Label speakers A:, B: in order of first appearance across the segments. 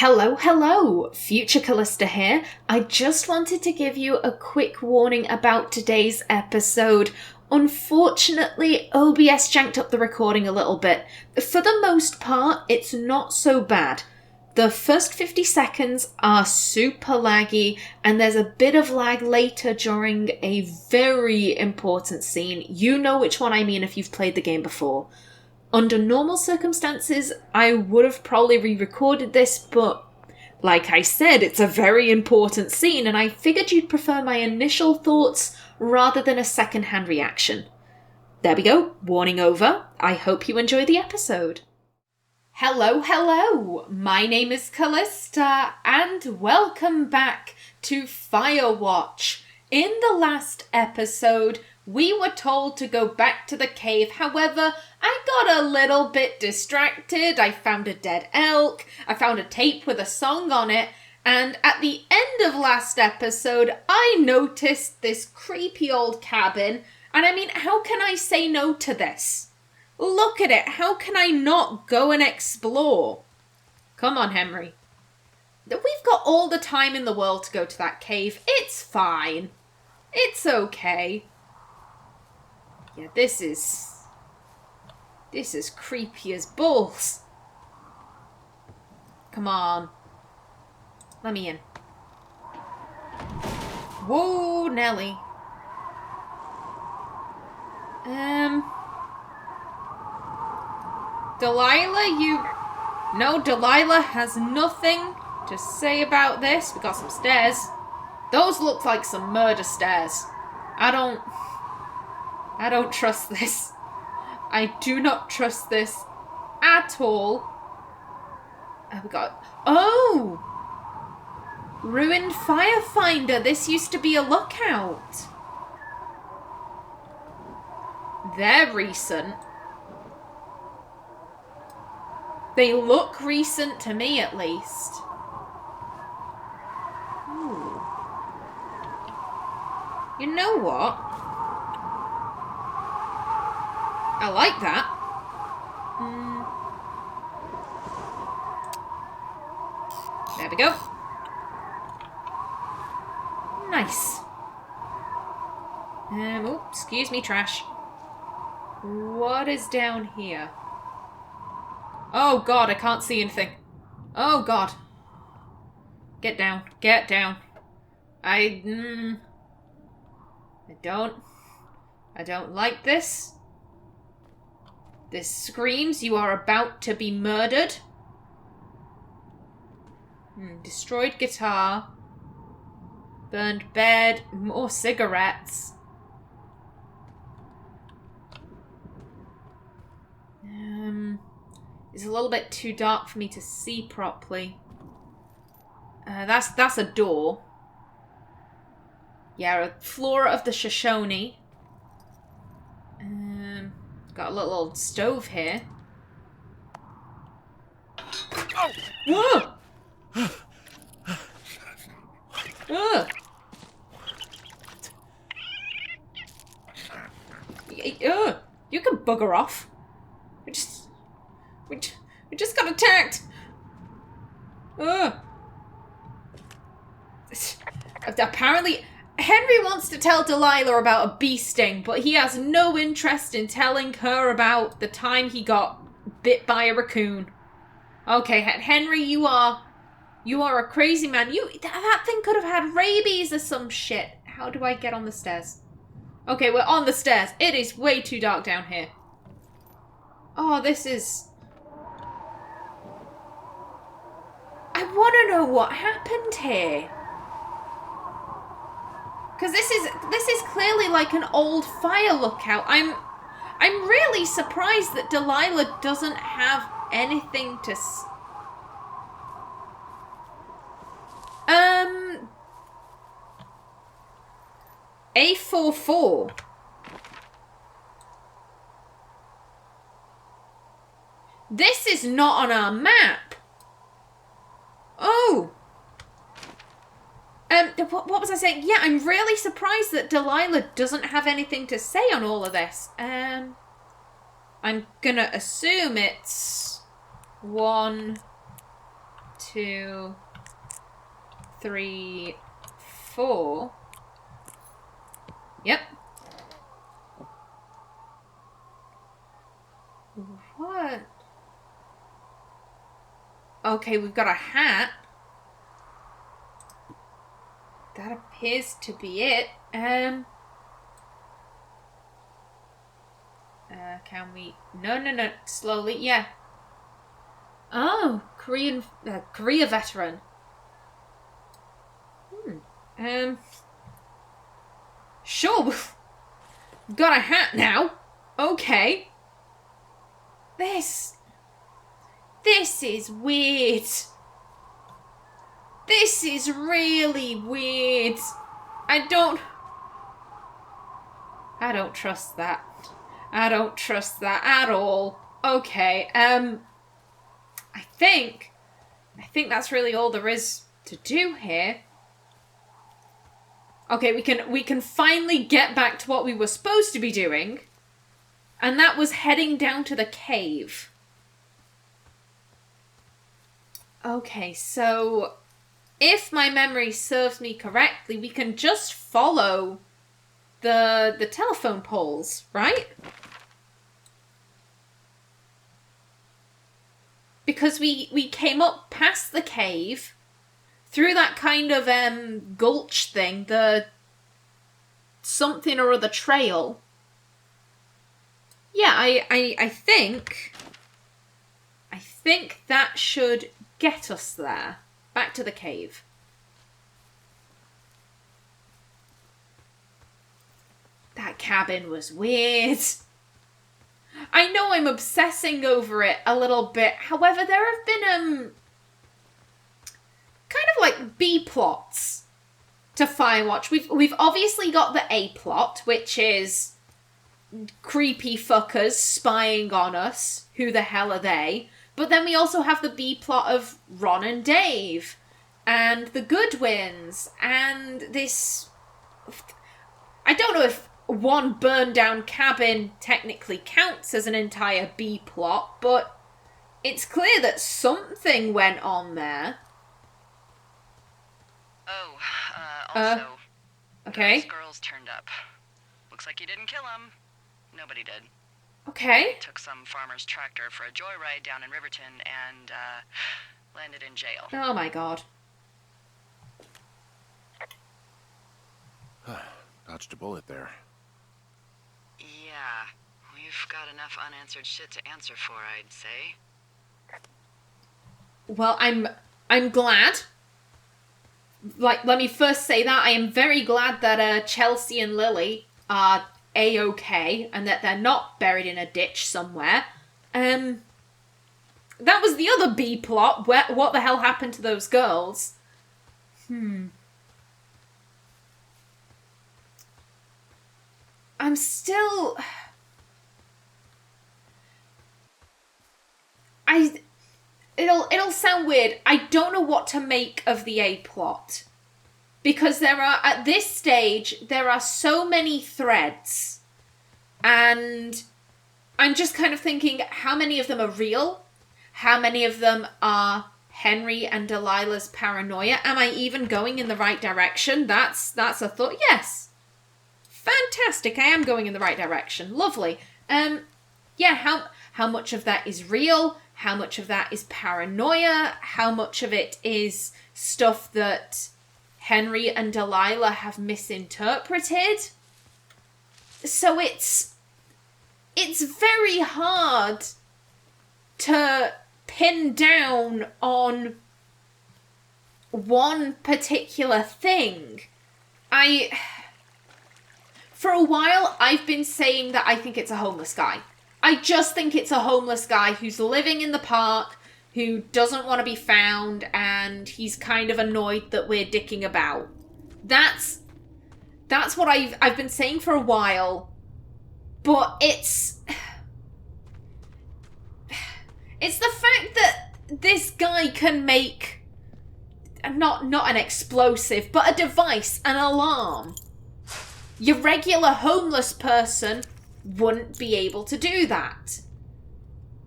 A: Hello, hello! Future Callista here. I just wanted to give you a quick warning about today's episode. Unfortunately, OBS janked up the recording a little bit. For the most part, it's not so bad. The first 50 seconds are super laggy, and there's a bit of lag later during a very important scene. You know which one I mean if you've played the game before. Under normal circumstances, I would have probably re-recorded this, but like I said, it's a very important scene, and I figured you'd prefer my initial thoughts rather than a second-hand reaction. There we go, warning over. I hope you enjoy the episode. Hello, hello! My name is Callista, and welcome back to Firewatch. In the last episode, we were told to go back to the cave. However, I got a little bit distracted. I found a dead elk. I found a tape with a song on it. And at the end of last episode, I noticed this creepy old cabin. And I mean, how can I say no to this? Look at it. How can I not go and explore? Come on, Henry. We've got all the time in the world to go to that cave. It's fine. It's okay. Yeah, this is creepy as balls. Come on. Let me in. Whoa, Nelly. Delilah, No, Delilah has nothing to say about this. We got some stairs. Those look like some murder stairs. I don't trust this. I do not trust this at all. We got... Oh! Ruined firefinder. This used to be a lookout. They're recent. They look recent to me, at least. Ooh. You know what? I like that. There we go. Nice. Oh, excuse me, trash. What is down here? Oh god, I can't see anything. Oh god. Get down. Get down. I don't like this. This screams you are about to be murdered. Destroyed guitar. Burned bed. More cigarettes. It's a little bit too dark for me to see properly. That's a door. Yeah, a flora of the Shoshone. Got a little old stove here. Oh! Whoa! You can bugger off. We just got attacked. Apparently, Henry wants to tell Delilah about a bee sting, but he has no interest in telling her about the time he got bit by a raccoon. Okay, Henry, you are a crazy man. That thing could have had rabies or some shit. How do I get on the stairs? Okay, we're on the stairs. It is way too dark down here. Oh, this is... I want to know what happened here. Because this is clearly like an old fire lookout. I'm really surprised that Delilah doesn't have anything to... A44. This is not on our map. Oh. What was I saying? Yeah, I'm really surprised that Delilah doesn't have anything to say on all of this. I'm gonna assume it's 1, 2, 3, 4. Yep. What? Okay, we've got a hat. That appears to be it. Can we... No. Slowly, yeah. Oh, Korea veteran. Sure, we've got a hat now. Okay. This is weird. This is really weird. I don't trust that. I don't trust that at all. Okay, I think that's really all there is to do here. Okay, we can finally get back to what we were supposed to be doing. And that was heading down to the cave. Okay, so if my memory serves me correctly, we can just follow the telephone poles, right? Because we came up past the cave, through that kind of gulch thing, the something or other trail. Yeah, I think that should get us there. Back to the cave. That cabin was weird. I know I'm obsessing over it a little bit. However, there have been kind of like B plots to Firewatch. We've obviously got the A plot, which is creepy fuckers spying on us. Who the hell are they? But then we also have the B plot of Ron and Dave, and the Goodwins, and this... I don't know if one burned down cabin technically counts as an entire B plot, but it's clear that something went on there.
B: Oh, also,
A: okay.
B: Those girls turned up. Looks like you didn't kill them. Nobody did.
A: Okay.
B: Took some farmer's tractor for a joyride down in Riverton and, landed in jail.
A: Oh my god.
C: Dodged a bullet there.
B: Yeah, we've got enough unanswered shit to answer for, I'd say.
A: Well, I'm glad. Like, let me first say that I am very glad that Chelsea and Lily are A-okay and that they're not buried in a ditch somewhere. That was the other B plot. What the hell happened to those girls? I'm still... It'll sound weird. I don't know what to make of the A plot. Because at this stage, there are so many threads. And I'm just kind of thinking, how many of them are real? How many of them are Henry and Delilah's paranoia? Am I even going in the right direction? That's a thought. Yes. Fantastic. I am going in the right direction. Lovely. Yeah, how much of that is real? How much of that is paranoia? How much of it is stuff that Henry and Delilah have misinterpreted? So it's very hard to pin down on one particular thing. For a while, I've been saying that I think it's a homeless guy. I just think it's a homeless guy who's living in the park, who doesn't want to be found, and he's kind of annoyed that we're dicking about. That's what I've been saying for a while, but it's the fact that this guy can make not an explosive, but a device, an alarm. Your regular homeless person wouldn't be able to do that.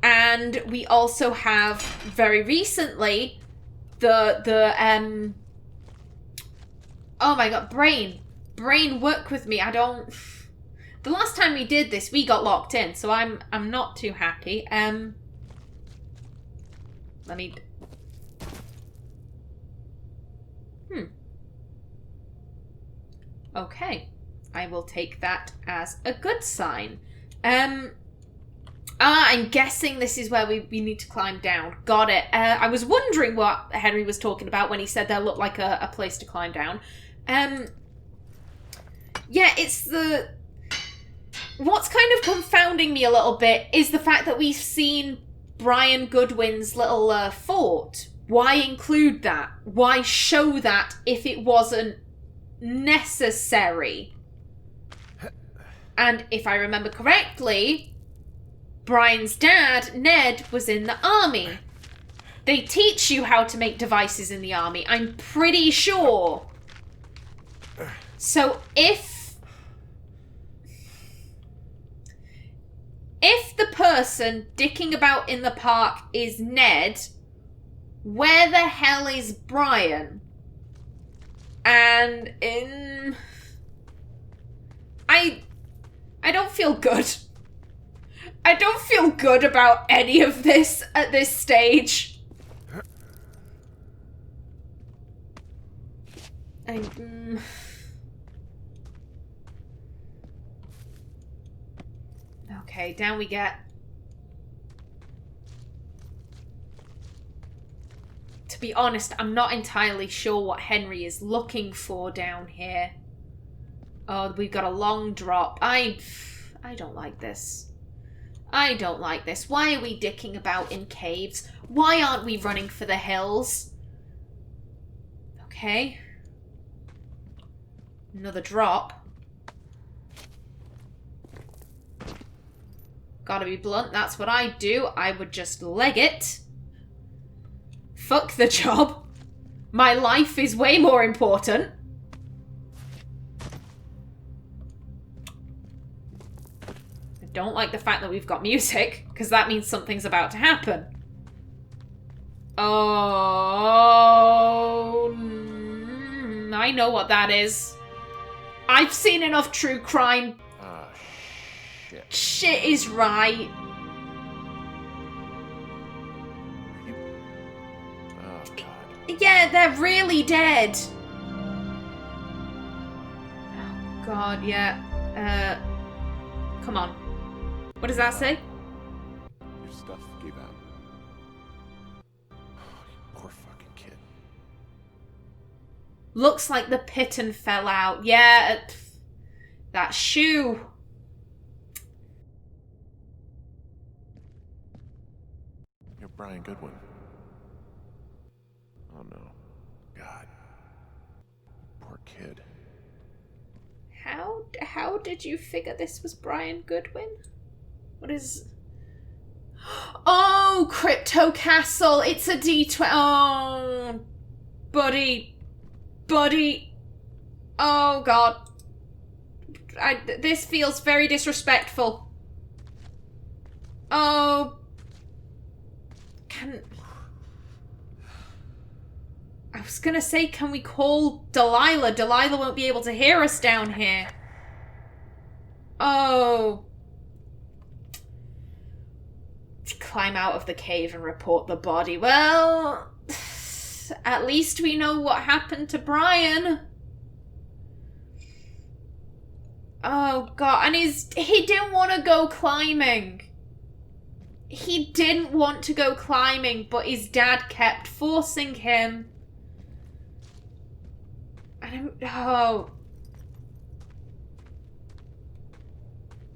A: And we also have, very recently, Oh my god, brain, work with me. I don't. The last time we did this, we got locked in, so I'm not too happy. Let me. Okay, I will take that as a good sign. I'm guessing this is where we need to climb down. Got it. I was wondering what Henry was talking about when he said there looked like a place to climb down. Yeah, it's the... What's kind of confounding me a little bit is the fact that we've seen Brian Goodwin's little fort. Why include that? Why show that if it wasn't necessary? And if I remember correctly, Brian's dad, Ned, was in the army. They teach you how to make devices in the army, I'm pretty sure. So if the person dicking about in the park is Ned, where the hell is Brian? And I don't feel good. I don't feel good about any of this at this stage. Okay, down we get. To be honest, I'm not entirely sure what Henry is looking for down here. Oh, we've got a long drop. I don't like this. I don't like this. Why are we dicking about in caves? Why aren't we running for the hills? Okay. Another drop. Gotta be blunt, that's what I do. I would just leg it. Fuck the job. My life is way more important. I don't like the fact that we've got music, because that means something's about to happen. Oh, I know what that is. I've seen enough true crime.
C: Shit.
A: Shit is right.
C: Oh, God.
A: Yeah, they're really dead. Oh, God, yeah. Come on. What does that say?
C: Your stuff gave out. Oh, you poor fucking kid.
A: Looks like the piton fell out. Yeah, that shoe.
C: You're Brian Goodwin. Oh no. God. Poor kid.
A: How did you figure this was Brian Goodwin? What is... Oh, Crypto Castle. It's a D20. Oh, buddy. Oh, God. This feels very disrespectful. Oh. I was gonna say, can we call Delilah? Delilah won't be able to hear us down here. Oh. Climb out of the cave and report the body. Well, at least we know what happened to Brian. Oh, God. And he didn't want to go climbing. He didn't want to go climbing, but his dad kept forcing him. Oh.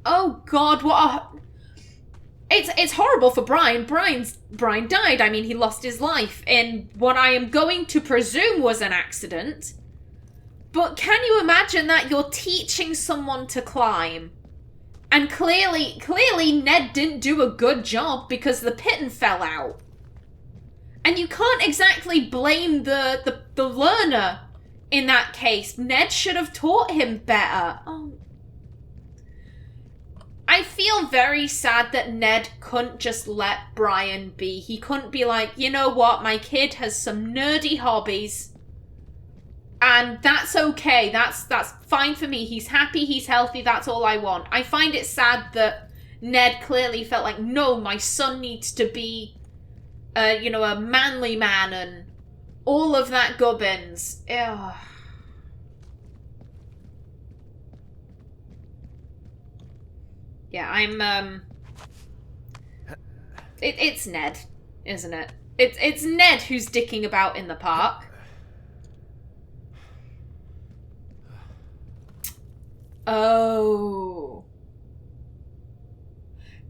A: Oh, God, what a... It's horrible for Brian. Brian died. I mean, he lost his life in what I am going to presume was an accident. But can you imagine that you're teaching someone to climb? And clearly Ned didn't do a good job because the piton fell out. And you can't exactly blame the learner in that case. Ned should have taught him better. Oh. I feel very sad that Ned couldn't just let Brian be. He couldn't be like, you know what, my kid has some nerdy hobbies, and that's okay. That's fine for me. He's happy, he's healthy, that's all I want. I find it sad that Ned clearly felt like, no, my son needs to be, a manly man and all of that gubbins. Ugh. Yeah, I'm, It's Ned, isn't it? It's Ned who's dicking about in the park. Oh.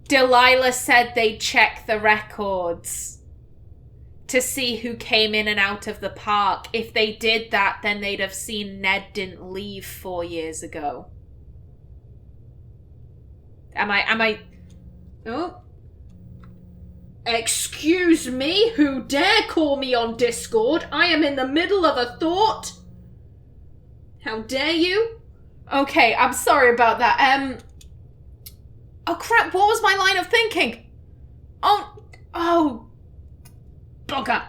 A: Delilah said they'd check the records to see who came in and out of the park. If they did that, then they'd have seen Ned didn't leave 4 years ago. Am I... Oh. Excuse me? Who dare call me on Discord? I am in the middle of a thought. How dare you? Okay, I'm sorry about that. Oh crap, what was my line of thinking? Oh, bugger.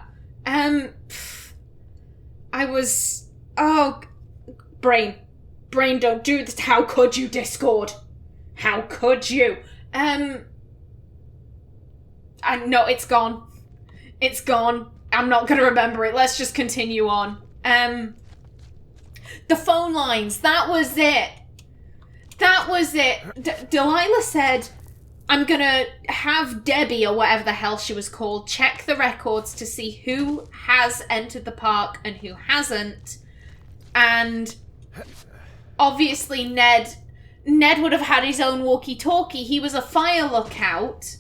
A: Brain, don't do this. How could you, Discord? How could you? No, it's gone. It's gone. I'm not gonna remember it. Let's just continue on. The phone lines, that was it. Delilah said, I'm gonna have Debbie, or whatever the hell she was called, check the records to see who has entered the park and who hasn't. And obviously Ned would have had his own walkie-talkie. He was a fire lookout.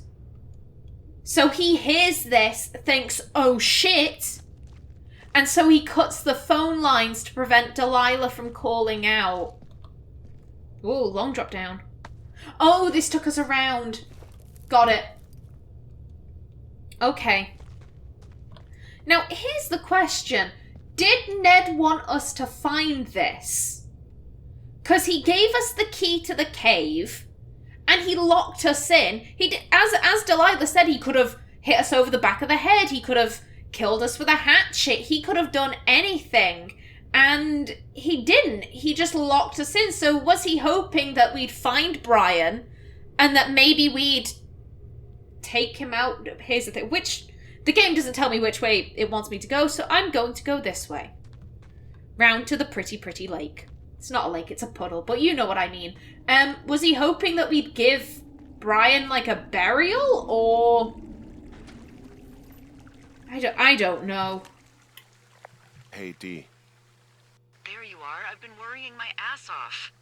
A: So he hears this, thinks, oh shit. And so he cuts the phone lines to prevent Delilah from calling out. Ooh, long drop down. Oh, this took us around. Got it. Okay. Now, here's the question. Did Ned want us to find this? Because he gave us the key to the cave, and he locked us in. He did, as Delilah said, he could have hit us over the back of the head. He could have killed us with a hatchet. He could have done anything. And he didn't. He just locked us in. So was he hoping that we'd find Brian and that maybe we'd take him out? Here's the thing. The game doesn't tell me which way it wants me to go, so I'm going to go this way. Round to the pretty, pretty lake. It's not a lake, it's a puddle, but you know what I mean. Was he hoping that we'd give Brian, like, a burial, or... I don't know.
C: Hey, Dee.
B: There you are. I've been worrying my ass off.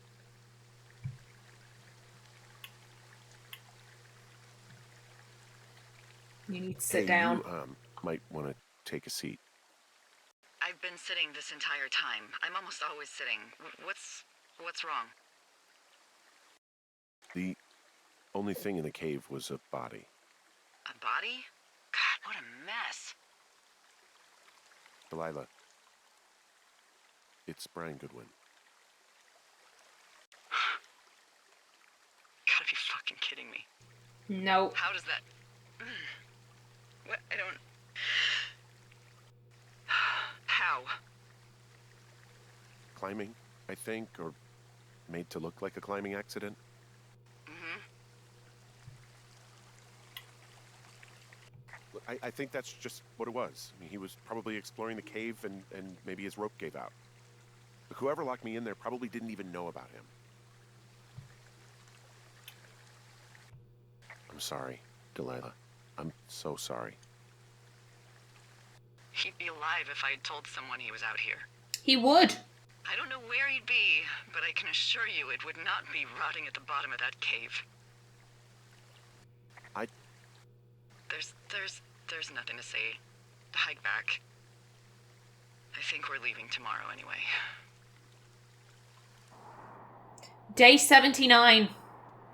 A: You need to sit down.
C: You might want to take a seat.
B: I've been sitting this entire time. I'm almost always sitting. What's wrong?
C: The only thing in the cave was a body.
B: A body? God, what a mess.
C: Delilah. It's Brian Goodwin.
B: Gotta be fucking kidding me.
A: No.
B: How does that... What? I don't... How?
C: Climbing, I think, or made to look like a climbing accident.
B: Mm-hmm.
C: Look, I think that's just what it was. I mean, he was probably exploring the cave and maybe his rope gave out. But whoever locked me in there probably didn't even know about him. I'm sorry, Delilah. I'm so sorry.
B: He'd be alive if I had told someone he was out here.
A: He would.
B: I don't know where he'd be, but I can assure you it would not be rotting at the bottom of that cave. There's nothing to say. Hike back. I think we're leaving tomorrow anyway.
A: Day 79.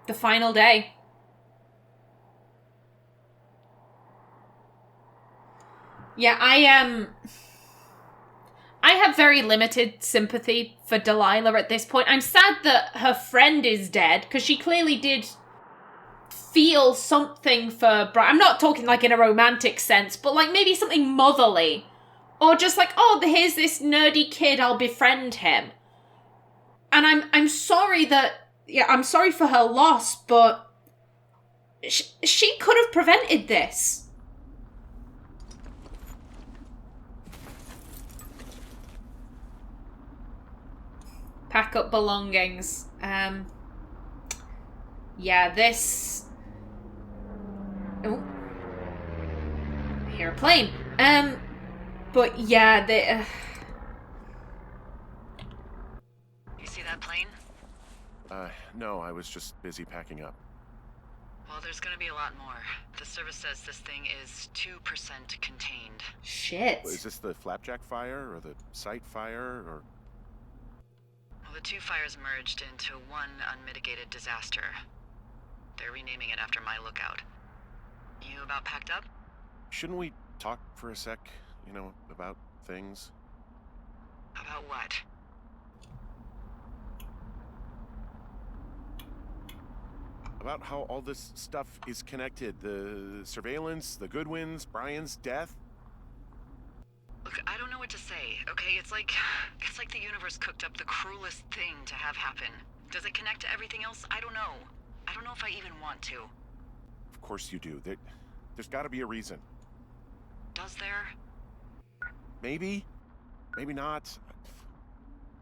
A: The final day. Yeah, I have very limited sympathy for Delilah at this point. I'm sad that her friend is dead, because she clearly did feel something for Brian. I'm not talking like in a romantic sense, but like maybe something motherly. Or just like, oh, here's this nerdy kid, I'll befriend him. And I'm sorry I'm sorry for her loss, but she could have prevented this. Pack up belongings. Yeah, this... Oh. I hear a plane. But yeah,
B: You see that plane?
C: No, I was just busy packing up.
B: Well, there's gonna be a lot more. The service says this thing is 2% contained.
A: Shit.
C: Is this the Flapjack fire, or the site fire, or...
B: Well, the two fires merged into one unmitigated disaster. They're renaming it after my lookout. You about packed up?
C: Shouldn't we talk for a sec, about things?
B: About what?
C: About how all this stuff is connected. The surveillance, the Goodwins, Brian's death.
B: Look, I don't know what to say, okay? It's like the universe cooked up the cruelest thing to have happen. Does it connect to everything else? I don't know. I don't know if I even want to.
C: Of course you do. There's got to be a reason.
B: Does there?
C: Maybe. Maybe not.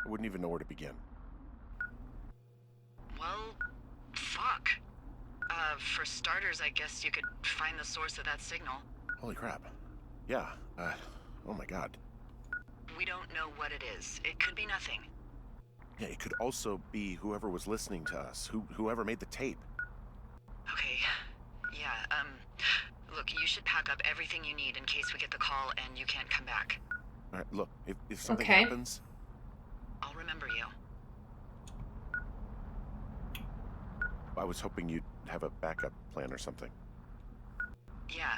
C: I wouldn't even know where to begin.
B: Well, fuck. For starters, I guess you could find the source of that signal.
C: Holy crap. Yeah. Oh my god.
B: We don't know what it is. It could be nothing.
C: Yeah, it could also be whoever was listening to us, whoever made the tape.
B: Okay. Yeah, look, you should pack up everything you need in case we get the call and you can't come back.
C: All right, look, if something
A: Okay.
C: happens...
B: I'll remember you.
C: I was hoping you'd have a backup plan or something.
B: Yeah,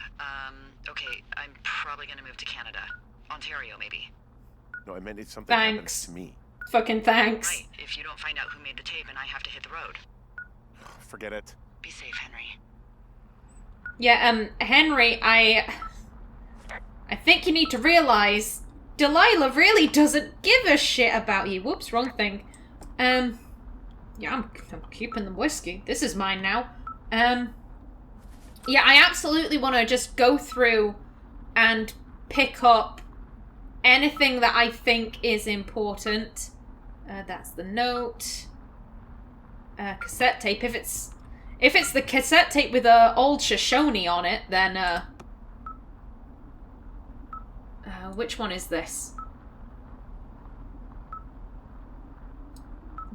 B: okay, I'm probably gonna move to Canada. Ontario, maybe.
C: No, I meant if something happens
A: Thanks.
C: to me.
A: Fucking thanks.
B: Right, if you don't find out who made the tape and I have to hit the road.
C: Forget it.
B: Be safe, Henry.
A: Yeah, Henry, I think you need to realize Delilah really doesn't give a shit about you. Whoops, wrong thing. Yeah, I'm keeping the whiskey. This is mine now. Yeah, I absolutely want to just go through and pick up anything that I think is important. That's the note. Cassette tape. If it's the cassette tape with old Shoshone on it, then which one is this?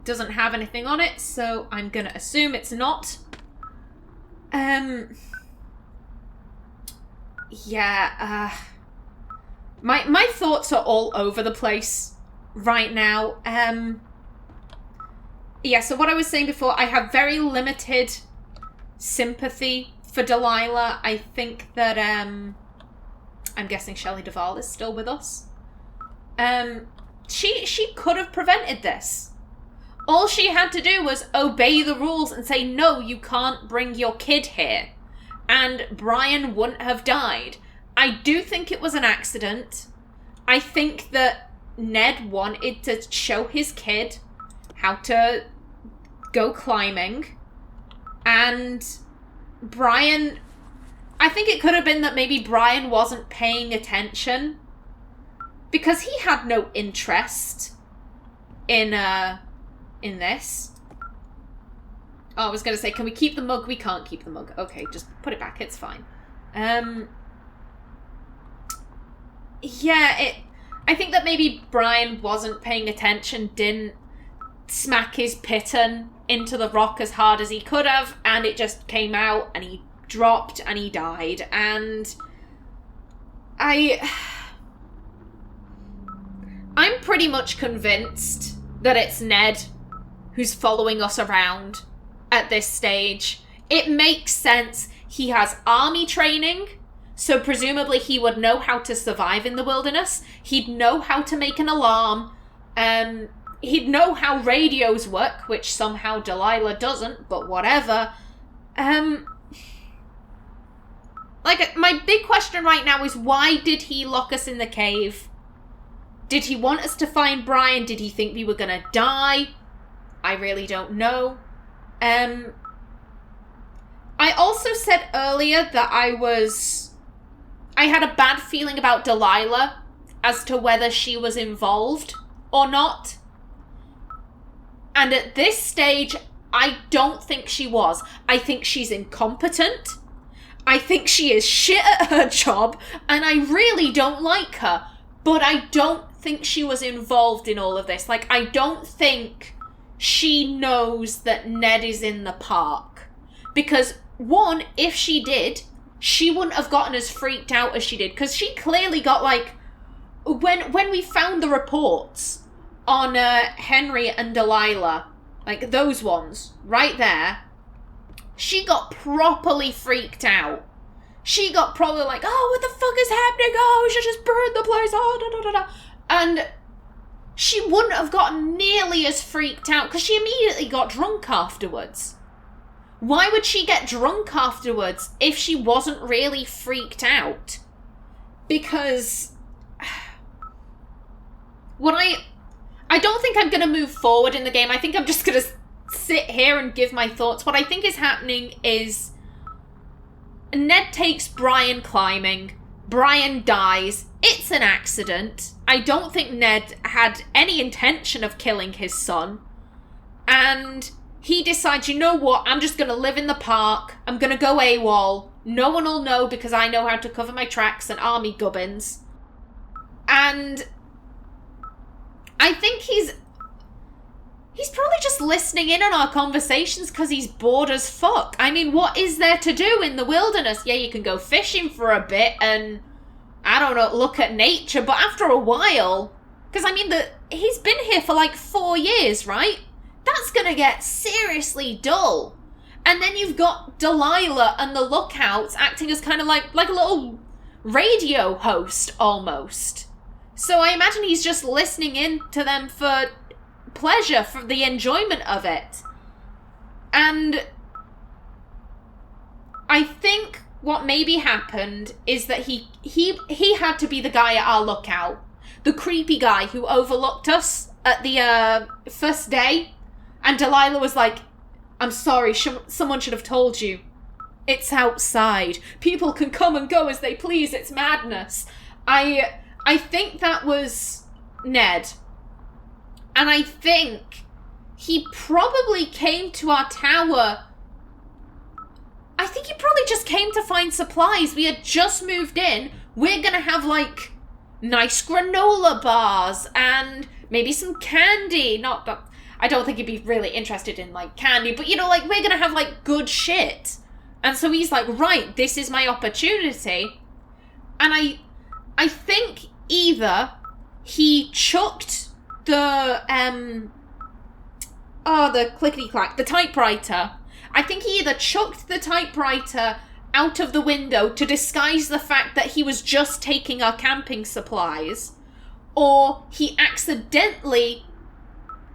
A: Doesn't have anything on it, so I'm gonna assume it's not. Yeah, my thoughts are all over the place right now. Yeah, so what I was saying before, I have very limited sympathy for Delilah. I think that, I'm guessing Shelley Duvall is still with us. She could have prevented this. All she had to do was obey the rules and say, no, you can't bring your kid here. And Brian wouldn't have died. I do think it was an accident. I think that Ned wanted to show his kid how to go climbing. And Brian... I think it could have been that maybe Brian wasn't paying attention. Because he had no interest in this. Oh, I was going to say, can we keep the mug? We can't keep the mug. Okay, just put it back. It's fine. Yeah, I think that maybe Brian wasn't paying attention, didn't smack his piton into the rock as hard as he could have, and it just came out, and he dropped, and he died, and I'm pretty much convinced that it's Ned who's following us around at this stage. It makes sense. He has army training, so presumably he would know how to survive in the wilderness. He'd know how to make an alarm. He'd know how radios work, which somehow Delilah doesn't, but whatever. Like, my big question right now is, why did he lock us in the cave? Did he want us to find Brian? Did he think we were gonna die? I really don't know. I also said earlier that I had a bad feeling about Delilah as to whether she was involved or not. And at this stage, I don't think she was. I think she's incompetent. I think she is shit at her job, and I really don't like her. But I don't think she was involved in all of this. Like, I don't think she knows that Ned is in the park. Because, one, if she did, she wouldn't have gotten as freaked out as she did. Because she clearly got, like... When we found the reports on Henry and Delilah, like those ones, right there, she got properly freaked out. She got probably like, oh, what the fuck is happening? Oh, we should just burn the place. Oh, da da da da. And she wouldn't have gotten nearly as freaked out because she immediately got drunk afterwards. Why would she get drunk afterwards if she wasn't really freaked out? Because I don't think I'm going to move forward in the game. I think I'm just going to sit here and give my thoughts. What I think is happening is Ned takes Brian climbing. Brian dies. It's an accident. I don't think Ned had any intention of killing his son. And he decides, you know what, I'm just going to live in the park. I'm going to go AWOL. No one will know because I know how to cover my tracks and army gubbins. And I think he's probably just listening in on our conversations because he's bored as fuck. I mean, what is there to do in the wilderness? Yeah, you can go fishing for a bit and, I don't know, look at nature, but after a while, because I mean, he's been here for like 4 years, right? That's gonna get seriously dull. And then you've got Delilah and the lookouts acting as kind of like a little radio host, almost. So I imagine he's just listening in to them for pleasure, for the enjoyment of it. And I think what maybe happened is that he had to be the guy at our lookout. The creepy guy who overlooked us at the first day. And Delilah was like, I'm sorry, someone should have told you. It's outside. People can come and go as they please. It's madness. I think that was Ned. And I think he probably came to our tower. I think he probably just came to find supplies. We had just moved in. We're going to have, like, nice granola bars and maybe some candy. Not that I don't think he'd be really interested in, like, candy. But, you know, like, we're going to have, like, good shit. And so he's like, right, this is my opportunity. And I think either he chucked the clickety-clack, the typewriter. I think he either chucked the typewriter out of the window to disguise the fact that he was just taking our camping supplies, or he accidentally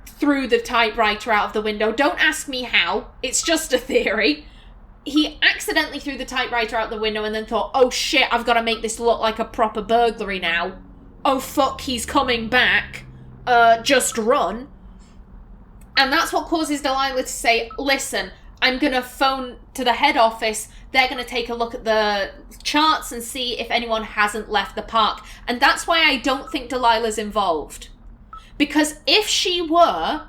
A: threw the typewriter out of the window. Don't ask me how. It's just a theory. He accidentally threw the typewriter out the window and then thought, oh shit, I've got to make this look like a proper burglary now. Oh fuck, he's coming back. Just run. And that's what causes Delilah to say, listen, I'm going to phone to the head office. They're going to take a look at the charts and see if anyone hasn't left the park. And that's why I don't think Delilah's involved. Because if she were,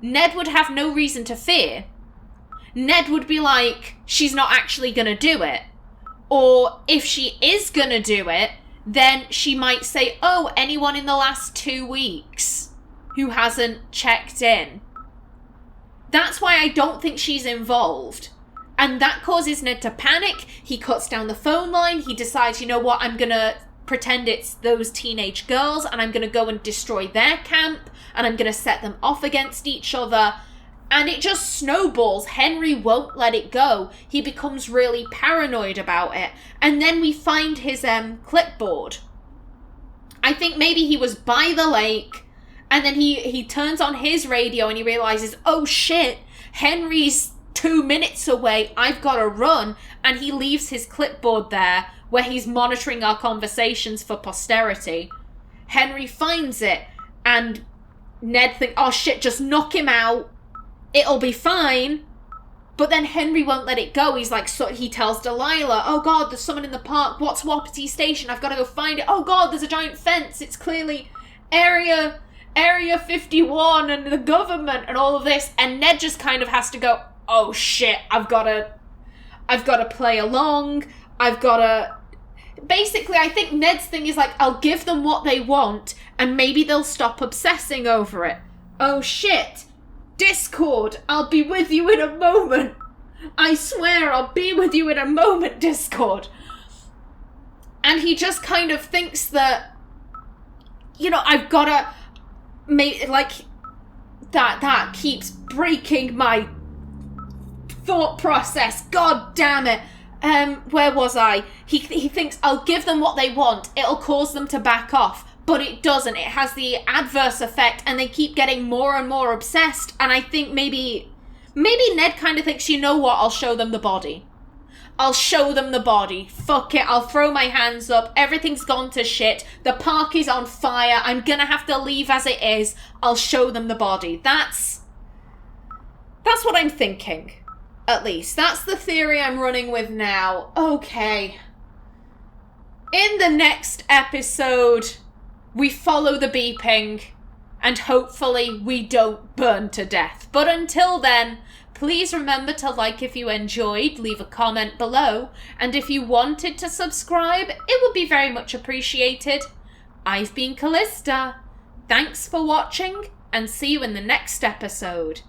A: Ned would have no reason to fear. Ned would be like, she's not actually going to do it. Or if she is going to do it, then she might say, oh, anyone in the last 2 weeks who hasn't checked in. That's why I don't think she's involved. And that causes Ned to panic. He cuts down the phone line. He decides, you know what, I'm going to pretend it's those teenage girls and I'm going to go and destroy their camp and I'm going to set them off against each other. And it just snowballs. Henry won't let it go. He becomes really paranoid about it. And then we find his clipboard. I think maybe he was by the lake and then he turns on his radio and he realizes, oh shit, Henry's 2 minutes away, I've got to run. And he leaves his clipboard there where he's monitoring our conversations for posterity. Henry finds it, and Ned thinks, oh shit, just knock him out. It'll be fine. But then Henry won't let it go. He's like, so he tells Delilah, oh God, there's someone in the park. What's Wapiti Station? I've got to go find it. Oh God, there's a giant fence. It's clearly Area 51 and the government and all of this. And Ned just kind of has to go, oh shit, I've got to play along. Basically, I think Ned's thing is like, I'll give them what they want and maybe they'll stop obsessing over it. Oh shit. Discord, I'll be with you in a moment. I swear I'll be with you in a moment, Discord. And he just kind of thinks that, I've got to make, like, that keeps breaking my thought process. God damn it. Where was I? He thinks, I'll give them what they want. It'll cause them to back off. But it doesn't. It has the adverse effect, and they keep getting more and more obsessed. And I think maybe Ned kind of thinks, you know what, I'll show them the body. I'll show them the body. Fuck it, I'll throw my hands up. Everything's gone to shit. The park is on fire. I'm gonna have to leave as it is. I'll show them the body. That's what I'm thinking. At least. That's the theory I'm running with now. Okay. In the next episode, we follow the beeping, and hopefully we don't burn to death. But until then, please remember to like if you enjoyed, leave a comment below, and if you wanted to subscribe, it would be very much appreciated. I've been Callista. Thanks for watching, and see you in the next episode.